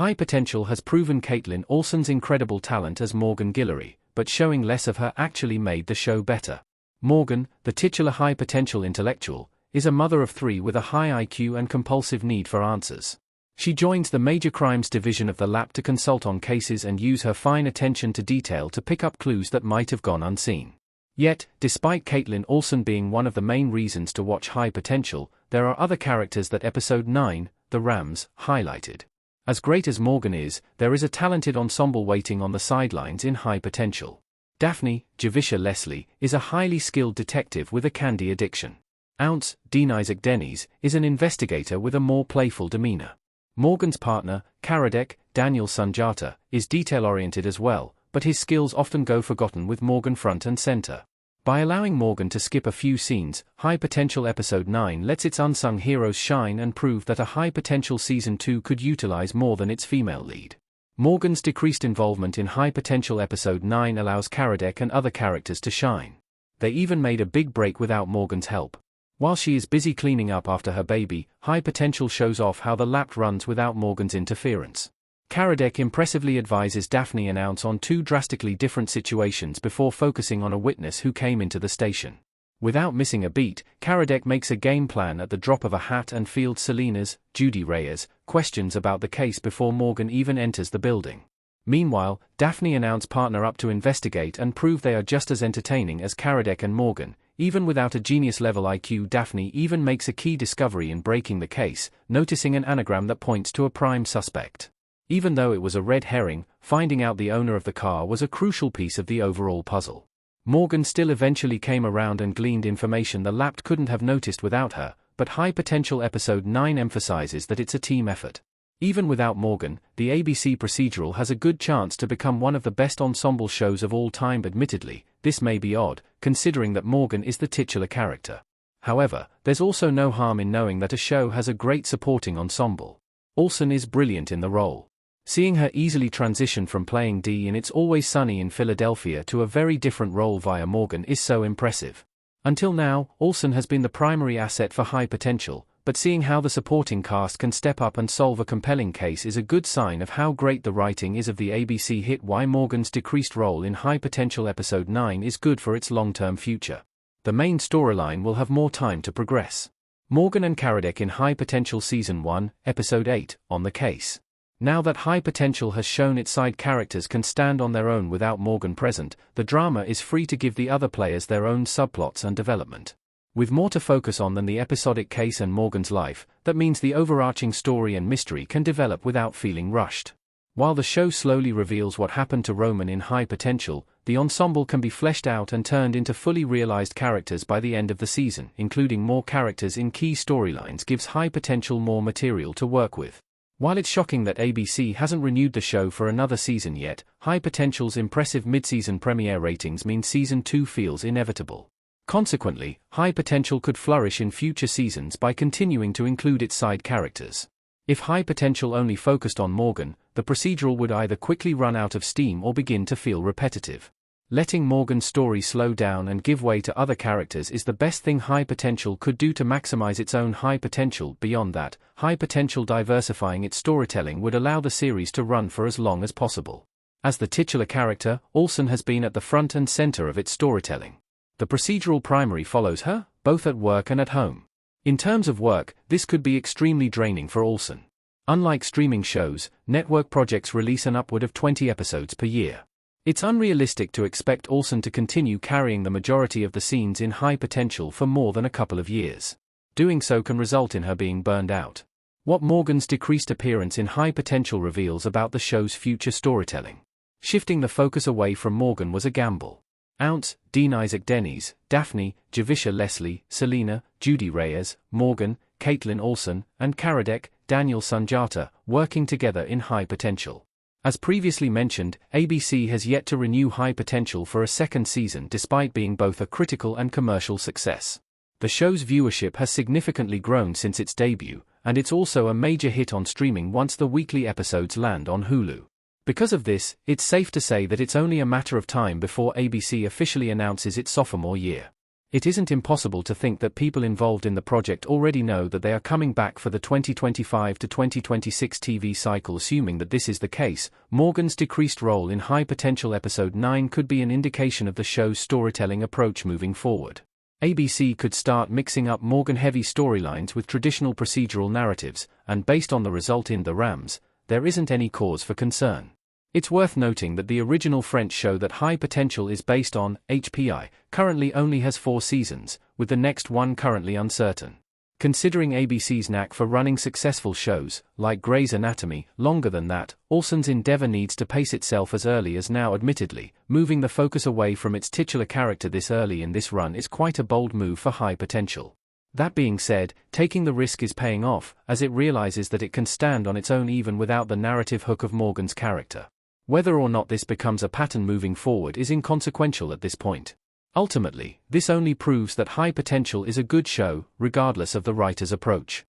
High Potential has proven Kaitlin Olsen's incredible talent as Morgan Guillory, but showing less of her actually made the show better. Morgan, the titular high potential intellectual, is a mother of three with a high IQ and compulsive need for answers. She joins the Major Crimes Division of the lab to consult on cases and use her fine attention to detail to pick up clues that might have gone unseen. Yet, despite Kaitlin Olsen being one of the main reasons to watch High Potential, there are other characters that Episode 9, The Rams, highlighted. As great as Morgan is, there is a talented ensemble waiting on the sidelines in High Potential. Daphne, Javisha Leslie, is a highly skilled detective with a candy addiction. Ounce, Dean Isaac Denny's, is an investigator with a more playful demeanor. Morgan's partner, Karadek, Daniel Sunjata, is detail-oriented as well, but his skills often go forgotten with Morgan front and center. By allowing Morgan to skip a few scenes, High Potential Episode 9 lets its unsung heroes shine and prove that a High Potential Season 2 could utilize more than its female lead. Morgan's decreased involvement in High Potential Episode 9 allows Karadek and other characters to shine. They even made a big break without Morgan's help. While she is busy cleaning up after her baby, High Potential shows off how the lap runs without Morgan's interference. Karadek impressively advises Daphne and Ounce on two drastically different situations before focusing on a witness who came into the station. Without missing a beat, Karadek makes a game plan at the drop of a hat and fields Selena's, Judy Reyes, questions about the case before Morgan even enters the building. Meanwhile, Daphne and Ounce partner up to investigate and prove they are just as entertaining as Karadek and Morgan. Even without a genius-level IQ, Daphne even makes a key discovery in breaking the case, noticing an anagram that points to a prime suspect. Even though it was a red herring, finding out the owner of the car was a crucial piece of the overall puzzle. Morgan still eventually came around and gleaned information the lap couldn't have noticed without her, but High Potential Episode 9 emphasizes that it's a team effort. Even without Morgan, the ABC procedural has a good chance to become one of the best ensemble shows of all time. Admittedly, this may be odd, considering that Morgan is the titular character. However, there's also no harm in knowing that a show has a great supporting ensemble. Olsen is brilliant in the role. Seeing her easily transition from playing Dee in It's Always Sunny in Philadelphia to a very different role via Morgan is so impressive. Until now, Olsen has been the primary asset for High Potential, but seeing how the supporting cast can step up and solve a compelling case is a good sign of how great the writing is of the ABC hit. Why Morgan's decreased role in High Potential Episode 9 is good for its long-term future. The main storyline will have more time to progress. Morgan and Karadek in High Potential Season 1, Episode 8, On the Case. Now that High Potential has shown its side characters can stand on their own without Morgan present, the drama is free to give the other players their own subplots and development. With more to focus on than the episodic case and Morgan's life, that means the overarching story and mystery can develop without feeling rushed. While the show slowly reveals what happened to Roman in High Potential, the ensemble can be fleshed out and turned into fully realized characters by the end of the season. Including more characters in key storylines gives High Potential more material to work with. While it's shocking that ABC hasn't renewed the show for another season yet, High Potential's impressive mid-season premiere ratings mean Season 2 feels inevitable. Consequently, High Potential could flourish in future seasons by continuing to include its side characters. If High Potential only focused on Morgan, the procedural would either quickly run out of steam or begin to feel repetitive. Letting Morgan's story slow down and give way to other characters is the best thing High Potential could do to maximize its own high potential. Beyond that, High Potential diversifying its storytelling would allow the series to run for as long as possible. As the titular character, Olsen has been at the front and center of its storytelling. The procedural primary follows her, both at work and at home. In terms of work, this could be extremely draining for Olsen. Unlike streaming shows, network projects release an upward of 20 episodes per year. It's unrealistic to expect Olsen to continue carrying the majority of the scenes in High Potential for more than a couple of years. Doing so can result in her being burned out. What Morgan's decreased appearance in High Potential reveals about the show's future storytelling. Shifting the focus away from Morgan was a gamble. Ounce, Dean Isaac Denny's, Daphne, Javisha Leslie, Selena, Judy Reyes, Morgan, Kaitlin Olsen, and Karadek, Daniel Sunjata, working together in High Potential. As previously mentioned, ABC has yet to renew High Potential for a second season despite being both a critical and commercial success. The show's viewership has significantly grown since its debut, and it's also a major hit on streaming once the weekly episodes land on Hulu. Because of this, it's safe to say that it's only a matter of time before ABC officially announces its sophomore year. It isn't impossible to think that people involved in the project already know that they are coming back for the 2025 to 2026 TV cycle. Assuming that this is the case, Morgan's decreased role in High Potential Episode 9 could be an indication of the show's storytelling approach moving forward. ABC could start mixing up Morgan-heavy storylines with traditional procedural narratives, and based on the result in The Rams, there isn't any cause for concern. It's worth noting that the original French show that High Potential is based on, HPI, currently only has 4 seasons, with the next one currently uncertain. Considering ABC's knack for running successful shows, like Grey's Anatomy, longer than that, Olsen's endeavor needs to pace itself as early as now. Admittedly, moving the focus away from its titular character this early in this run is quite a bold move for High Potential. That being said, taking the risk is paying off, as it realizes that it can stand on its own even without the narrative hook of Morgan's character. Whether or not this becomes a pattern moving forward is inconsequential at this point. Ultimately, this only proves that High Potential is a good show, regardless of the writer's approach.